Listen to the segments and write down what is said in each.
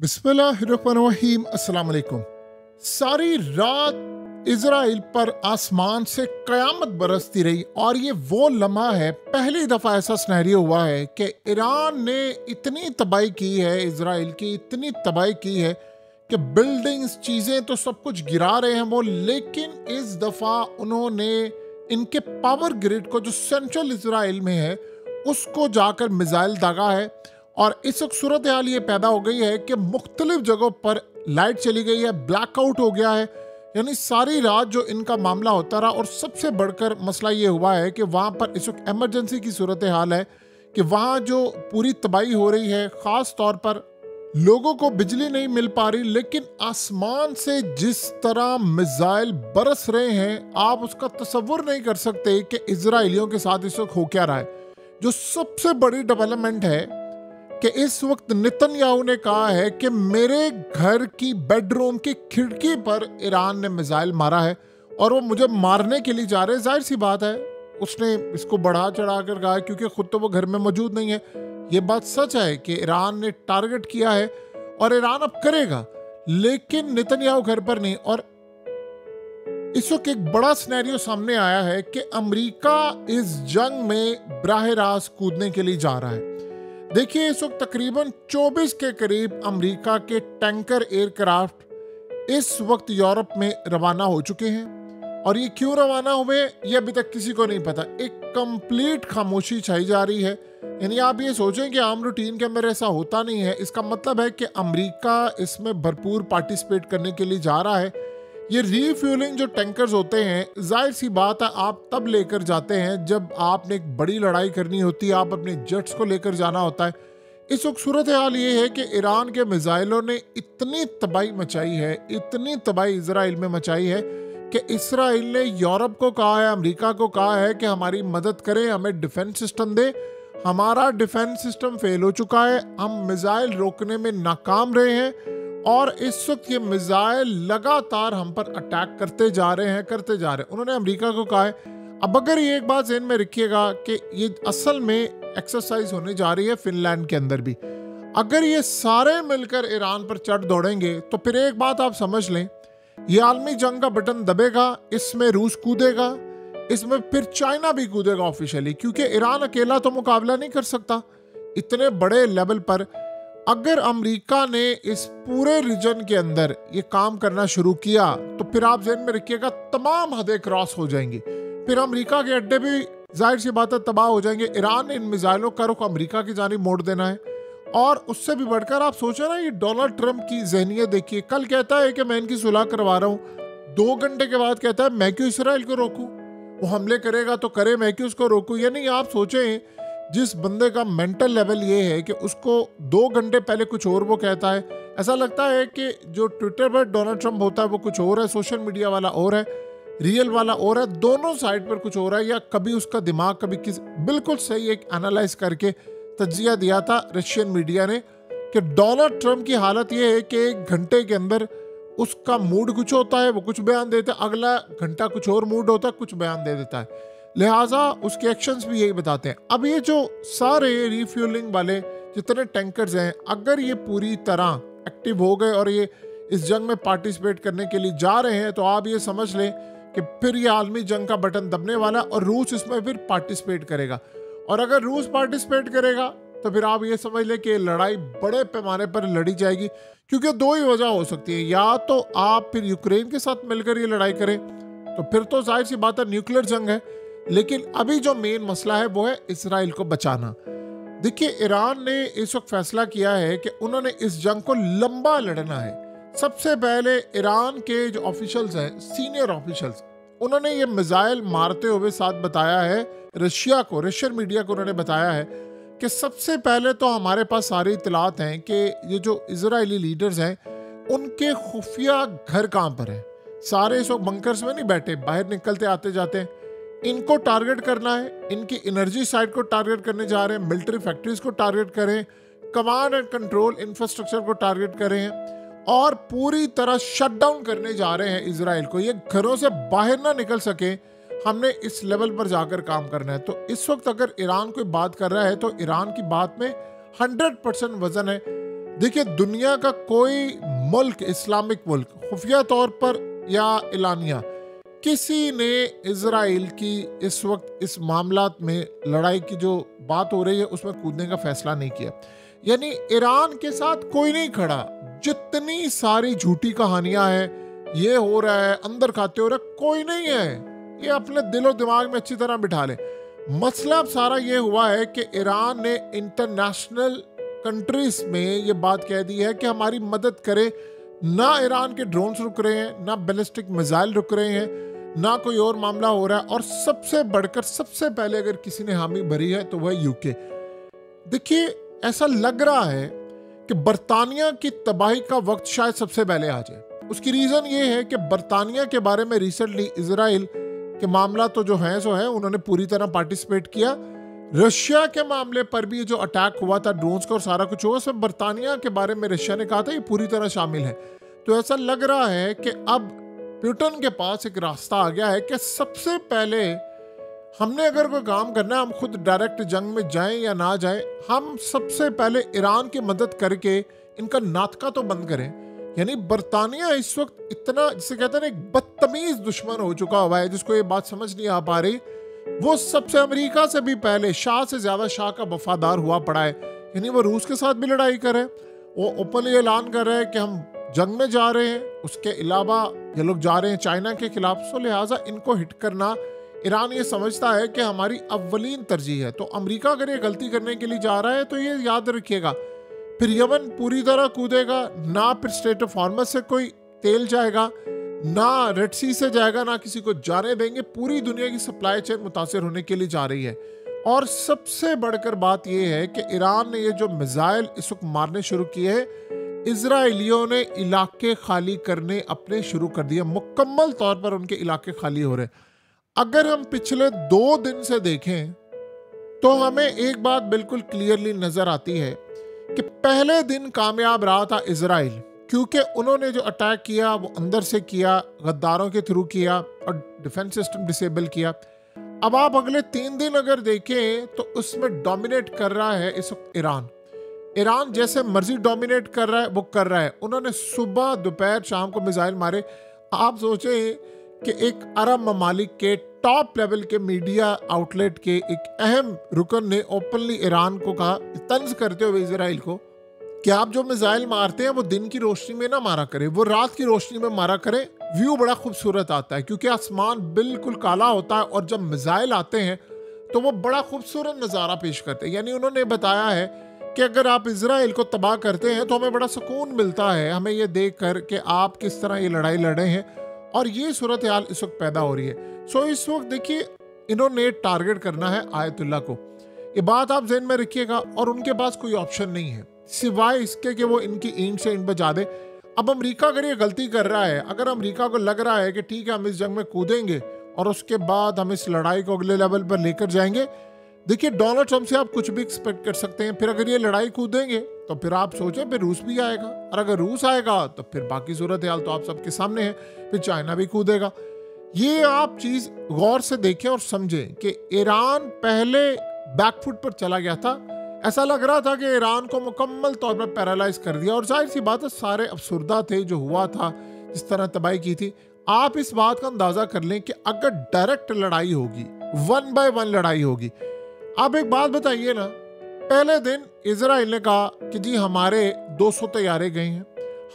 बिस्मिल्लाहिर्रहमानिर्रहीम। अस्सलाम वालेकुम। सारी रात इजराइल पर आसमान से कयामत बरसती रही और ये वो लम्हा है, पहली दफा ऐसा सिनेरियो हुआ है कि ईरान ने इतनी तबाही की है, इजराइल की इतनी तबाही की है कि बिल्डिंग्स चीजें तो सब कुछ गिरा रहे हैं वो, लेकिन इस दफा उन्होंने इनके पावर ग्रिड को जो सेंट्रल इजराइल में है उसको जाकर मिसाइल दागा है। और इस वक्त सूरत हाल ये पैदा हो गई है कि मुख्तलिफ जगहों पर लाइट चली गई है, ब्लैकआउट हो गया है, यानी सारी रात जो इनका मामला होता रहा। और सबसे बढ़कर मसला ये हुआ है कि वहाँ पर इस वक्त एमरजेंसी की सूरत हाल है कि वहाँ जो पूरी तबाही हो रही है, ख़ास तौर पर लोगों को बिजली नहीं मिल पा रही, लेकिन आसमान से जिस तरह मिसाइल बरस रहे हैं आप उसका तसव्वुर नहीं कर सकते कि इजराइलियों के साथ इस वक्त हो क्या रहा है। जो सबसे बड़ी डेवलपमेंट है कि इस वक्त नेतन्याहू ने कहा है कि मेरे घर की बेडरूम की खिड़की पर ईरान ने मिसाइल मारा है और वो मुझे मारने के लिए जा रहे हैं। जाहिर सी बात है उसने इसको बढ़ा चढ़ा कर कहा क्योंकि खुद तो वो घर में मौजूद नहीं है। ये बात सच है कि ईरान ने टारगेट किया है और ईरान अब करेगा, लेकिन नेतन्याहू घर पर नहीं। और इस वक्त एक बड़ा सिनेरियो सामने आया है कि अमेरिका इस जंग में बराह रास्त कूदने के लिए जा रहा है। देखिए इस वक्त तकरीबन 24 के करीब अमेरिका के टैंकर एयरक्राफ्ट इस वक्त यूरोप में रवाना हो चुके हैं और ये क्यों रवाना हुए ये अभी तक किसी को नहीं पता। एक कंप्लीट खामोशी छाई जा रही है, यानी आप ये सोचें कि आम रूटीन के अंदर ऐसा होता नहीं है। इसका मतलब है कि अमेरिका इसमें भरपूर पार्टिसिपेट करने के लिए जा रहा है। ये रीफ्यूलिंग जो टैंकर्स होते हैं, जाहिर सी बात है आप तब लेकर जाते हैं जब आपने एक बड़ी लड़ाई करनी होती है, आप अपने जेट्स को लेकर जाना होता है। इस वक्त सूरत हाल ये है कि ईरान के मिसाइलों ने इतनी तबाही मचाई है, इतनी तबाही इजराइल में मचाई है कि इसराइल ने यूरोप को कहा है, अमेरिका को कहा है कि हमारी मदद करें, हमें डिफेंस सिस्टम दे। हमारा डिफेंस सिस्टम फेल हो चुका है, हम मिसाइल रोकने में नाकाम रहे हैं और इस वक्त ये मिसाइल लगातार हम पर अटैक करते जा रहे हैं। उन्होंने अमेरिका को कहा है। अब अगर ये एक बात ज़हन में रखिएगा कि ये असल में एक्सरसाइज होने जा रही है फिनलैंड के अंदर भी। अगर ये सारे मिलकर ईरान पर चढ़ दौड़ेंगे तो फिर एक बात आप समझ लें, ये आलमी जंग का बटन दबेगा, इसमें रूस कूदेगा, इसमें फिर चाइना भी कूदेगा ऑफिशियली, क्योंकि ईरान अकेला तो मुकाबला नहीं कर सकता इतने बड़े लेवल पर। अगर अमेरिका ने इस पूरे रीजन के अंदर ये काम करना शुरू किया तो फिर आप ज़हन में रखिएगा तमाम हदें क्रॉस हो जाएंगी, फिर अमेरिका के अड्डे भी जाहिर सी बात है तबाह हो जाएंगे। ईरान ने इन मिसाइलों का रुख अमेरिका की जानिब मोड़ देना है। और उससे भी बढ़कर आप सोचो ना, ये डोनाल्ड ट्रंप की जहनियत देखिए। कल कहता है कि मैं इनकी सुलह करवा रहा हूँ, 2 घंटे के बाद कहता है मैं क्यों इसराइल को रोकूं, वो हमले करेगा तो करे, मैं क्यों उसको रोकूं। यानी आप सोचें जिस बंदे का मेंटल लेवल ये है कि उसको 2 घंटे पहले कुछ और वो कहता है। ऐसा लगता है कि जो ट्विटर पर डोनाल्ड ट्रंप होता है वो कुछ और है, सोशल मीडिया वाला और है, रियल वाला और है, दोनों साइड पर कुछ और है। या कभी उसका दिमाग कभी किस बिल्कुल सही एक एनालाइज करके तज्जिया दिया था रशियन मीडिया ने कि डोनाल्ड ट्रंप की हालत ये है कि 1 घंटे के अंदर उसका मूड कुछ होता है, वो कुछ बयान देता है, अगला घंटा कुछ और मूड होता है, कुछ बयान दे देता है। लिहाजा उसके एक्शंस भी यही बताते हैं। अब ये जो सारे रिफ्यूलिंग वाले जितने टैंकर्स हैं, अगर ये पूरी तरह एक्टिव हो गए और ये इस जंग में पार्टिसिपेट करने के लिए जा रहे हैं तो आप ये समझ लें कि फिर ये आलमी जंग का बटन दबने वाला और रूस इसमें फिर पार्टिसिपेट करेगा। और अगर रूस पार्टिसिपेट करेगा तो फिर आप ये समझ लें कि लड़ाई बड़े पैमाने पर लड़ी जाएगी, क्योंकि 2 ही वजह हो सकती है। या तो आप फिर यूक्रेन के साथ मिलकर ये लड़ाई करें तो फिर तो जाहिर सी बात है न्यूक्लियर जंग है, लेकिन अभी जो मेन मसला है वो है इसराइल को बचाना। देखिए ईरान ने इस वक्त फैसला किया है कि उन्होंने इस जंग को लंबा लड़ना है। सबसे पहले ईरान के जो ऑफिशियल्स हैं, सीनियर ऑफिशियल्स, उन्होंने ये मिसाइल मारते हुए साथ बताया है रशियन मीडिया को उन्होंने बताया है कि सबसे पहले तो हमारे पास सारी इतलात हैं कि ये जो इजरायली लीडर्स हैं उनके खुफिया घर कहाँ पर है। सारे इस वक्त बंकर्स में नहीं बैठे, बाहर निकलते आते जाते हैं। इनको टारगेट करना है, इनकी एनर्जी साइड को टारगेट करने जा रहे हैं, मिलिट्री फैक्ट्रीज को टारगेट करें, कमांड एंड कंट्रोल इंफ्रास्ट्रक्चर को टारगेट करें और पूरी तरह शट डाउन करने जा रहे हैं इजराइल को। ये घरों से बाहर ना निकल सके, हमने इस लेवल पर जाकर काम करना है। तो इस वक्त अगर ईरान कोई बात कर रहा है तो ईरान की बात में 100% वजन है। देखिए, दुनिया का कोई मुल्क, इस्लामिक मुल्क, खुफिया तौर पर या एलानिया, किसी ने इजराइल की इस वक्त इस मामलात में लड़ाई की जो बात हो रही है उसमें कूदने का फैसला नहीं किया। यानी ईरान के साथ कोई नहीं खड़ा। जितनी सारी झूठी कहानियां हैं, ये हो रहा है, अंदर खाते हो रहा है, कोई नहीं है। ये अपने दिलो दिमाग में अच्छी तरह बिठा ले। मसला अब सारा ये हुआ है कि ईरान ने इंटरनेशनल कंट्रीज में ये बात कह दी है कि हमारी मदद करे। ना ईरान के ड्रोन्स रुक रहे हैं, ना बैलिस्टिक मिसाइल रुक रहे हैं, ना कोई और मामला हो रहा है। और सबसे बढ़कर, सबसे पहले अगर किसी ने हामी भरी है तो वह यूके। देखिए, ऐसा लग रहा है कि बरतानिया की तबाही का वक्त शायद सबसे पहले आ जाए। उसकी रीजन ये है कि बरतानिया के बारे में रिसेंटली इजराइल के मामला तो जो है सो है, उन्होंने पूरी तरह पार्टिसिपेट किया। रशिया के मामले पर भी जो अटैक हुआ था ड्रोन्स का और सारा कुछ हुआ, उसमें बरतानिया के बारे में रशिया ने कहा था ये पूरी तरह शामिल है। तो ऐसा लग रहा है कि अब पुतिन के पास एक रास्ता आ गया है कि सबसे पहले हमने अगर कोई काम करना है, हम खुद डायरेक्ट जंग में जाएं या ना जाएं, हम सबसे पहले ईरान की मदद करके इनका नाटका तो बंद करें। यानी बरतानिया इस वक्त इतना, जिसे कहते हैं, एक बदतमीज दुश्मन हो चुका हुआ है, जिसको ये बात समझ नहीं आ पा रही। वो सबसे अमेरिका से भी पहले, शाह से ज्यादा शाह का वफादार हुआ पड़ा है। यानी वो रूस के साथ भी लड़ाई कर रहे हैं, वो ओपनली ऐलान कर रहे हैं कि हम जंग में जा रहे हैं। उसके अलावा ये लोग जा रहे हैं चाइना के खिलाफ। सो लिहाजा इनको हिट करना, ईरान ये समझता है कि हमारी अव्वलीन तरजीह है। तो अमेरिका अगर ये गलती करने के लिए जा रहा है तो ये याद रखिएगा, फिर यमन पूरी तरह कूदेगा ना, फिर स्ट्रेट ऑफ हॉर्मज से कोई तेल जाएगा ना, रेड सी से जाएगा ना, किसी को जाने देंगे। पूरी दुनिया की सप्लाई चेन मुतासिर होने के लिए जा रही है। और सबसे बढ़कर बात यह है कि ईरान ने ये जो मिसाइल इस वक्त मारने शुरू किए हैं, इजराइलियों ने इलाके खाली करने अपने शुरू कर दिए। मुकम्मल तौर पर उनके इलाके खाली हो रहे। अगर हम पिछले 2 दिन से देखें तो हमें एक बात बिल्कुल क्लियरली नजर आती है कि पहले दिन कामयाब रहा था इजराइल, क्योंकि उन्होंने जो अटैक किया वो अंदर से किया, गद्दारों के थ्रू किया और डिफेंस सिस्टम डिसेबल किया। अब आप अगले 3 दिन अगर देखें तो उसमें डोमिनेट कर रहा है इस वक्त ईरान। ईरान जैसे मर्जी डोमिनेट कर रहा है वो कर रहा है। उन्होंने सुबह, दोपहर, शाम को मिसाइल मारे। आप सोचें कि एक अरब ममालिक के टॉप लेवल के मीडिया आउटलेट के एक अहम रुकन ने ओपनली ईरान को कहा, तंज करते हुए इजराइल को, कि आप जो मिसाइल मारते हैं वो दिन की रोशनी में ना मारा करें, वो रात की रोशनी में मारा करें। व्यू बड़ा खूबसूरत आता है क्योंकि आसमान बिल्कुल काला होता है और जब मिसाइल आते हैं तो वो बड़ा खूबसूरत नज़ारा पेश करते हैं। यानी उन्होंने बताया है कि अगर आप इजराइल को तबाह करते हैं तो हमें बड़ा सुकून मिलता है, हमें ये देख कर कि आप किस तरह ये लड़ाई लड़े हैं। और ये सूरत हाल इस वक्त पैदा हो रही है। सो इस वक्त देखिए, इन्होंने टारगेट करना है आयतुल्ला को। ये बात आप ज़हन में रखिएगा। और उनके पास कोई ऑप्शन नहीं है सिवाय इसके कि वो इनकी ईंट से ईंट बजा दे। अब अमेरिका अगर ये गलती कर रहा है, अगर अमेरिका को लग रहा है कि ठीक है हम इस जंग में कूदेंगे और उसके बाद हम इस लड़ाई को अगले लेवल पर लेकर जाएंगे, देखिए डोनाल्ड ट्रंप से आप कुछ भी एक्सपेक्ट कर सकते हैं। फिर अगर ये लड़ाई कूदेंगे तो फिर आप सोचें फिर रूस भी आएगा, और अगर रूस आएगा तो फिर बाकी सूरत हाल तो आप सबके सामने है, फिर चाइना भी कूदेगा। ये आप चीज गौर से देखें और समझें कि ईरान पहले बैकफुट पर चला गया था। ऐसा लग रहा था कि ईरान को मुकम्मल तौर पर पैरालाइज कर दिया। और जाहिर सी बात है, सारे अफसुर्दा थे जो हुआ था, जिस तरह तबाही की थी। आप इस बात का अंदाजा कर लें कि अगर डायरेक्ट लड़ाई होगी, 1 बाय 1 लड़ाई होगी। आप एक बात बताइए ना, पहले दिन इजराइल ने कहा कि जी हमारे 200 तैयारे गए हैं,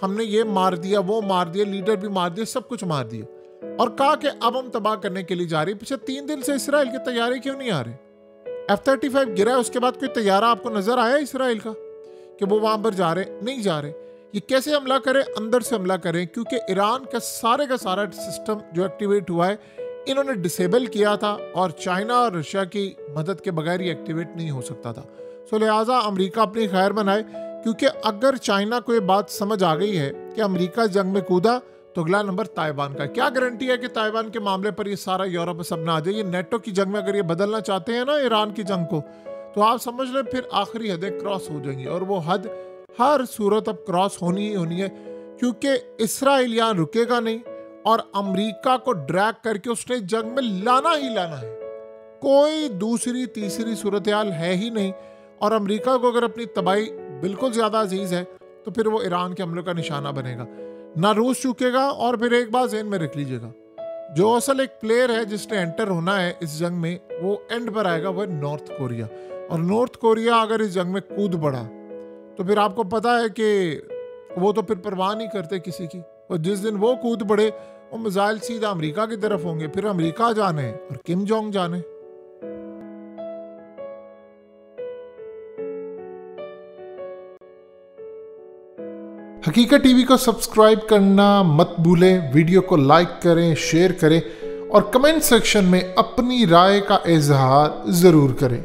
हमने ये मार दिया, वो मार दिया, लीडर भी मार दिया, सब कुछ मार दिया, और कहा कि अब हम तबाह करने के लिए जा रहे हैं। पिछले 3 दिन से इजराइल के तैयारे क्यों नहीं आ रहे? F-35 गिरा है, उसके बाद कोई तैयारा आपको नजर आया इजराइल का कि वो वहां पर जा रहे? नहीं जा रहे। ये कैसे हमला करें? अंदर से हमला करें, क्योंकि ईरान का सारा सिस्टम जो एक्टिवेट हुआ है इन्होंने डिसेबल किया था, और चाइना और रशिया की मदद के बगैर ये एक्टिवेट नहीं हो सकता था। सो लिहाजा अमेरिका अपनी खैर बनाए, क्योंकि अगर चाइना को ये बात समझ आ गई है कि अमेरिका जंग में कूदा तो अगला नंबर ताइवान का। क्या गारंटी है कि ताइवान के मामले पर ये सारा यूरोप सब ना आ जाए? ये नेटो की जंग में अगर ये बदलना चाहते हैं ना ईरान की जंग को, तो आप समझ लें फिर आखिरी हदें क्रॉस हो जाएंगी, और वो हद हर सूरत अब क्रॉस होनी ही होनी है, क्योंकि इसराइल यहाँ रुकेगा नहीं और अमेरिका को ड्रैग करके उसने जंग में लाना ही लाना है। कोई दूसरी तीसरी सूरत हाल है ही नहीं। और अमेरिका को अगर अपनी तबाही बिल्कुल ज्यादा अजीज है तो फिर वो ईरान के हमलों का निशाना बनेगा। ना रूस चूकेगा, और फिर एक बात ज़हन में रख लीजिएगा, जो असल एक प्लेयर है जिसने एंटर होना है इस जंग में, वो एंड पर आएगा, वो है नॉर्थ कोरिया। और नॉर्थ कोरिया अगर इस जंग में कूद पड़ा तो फिर आपको पता है कि वो तो फिर परवाह नहीं करते किसी की, और जिस दिन वो कूद पड़े वो मिसाइल सीधा अमेरिका की तरफ होंगे, फिर अमेरिका जाने और किम जोंग जाने। हकीकत टीवी को सब्सक्राइब करना मत भूलें, वीडियो को लाइक करें, शेयर करें और कमेंट सेक्शन में अपनी राय का इजहार ज़रूर करें।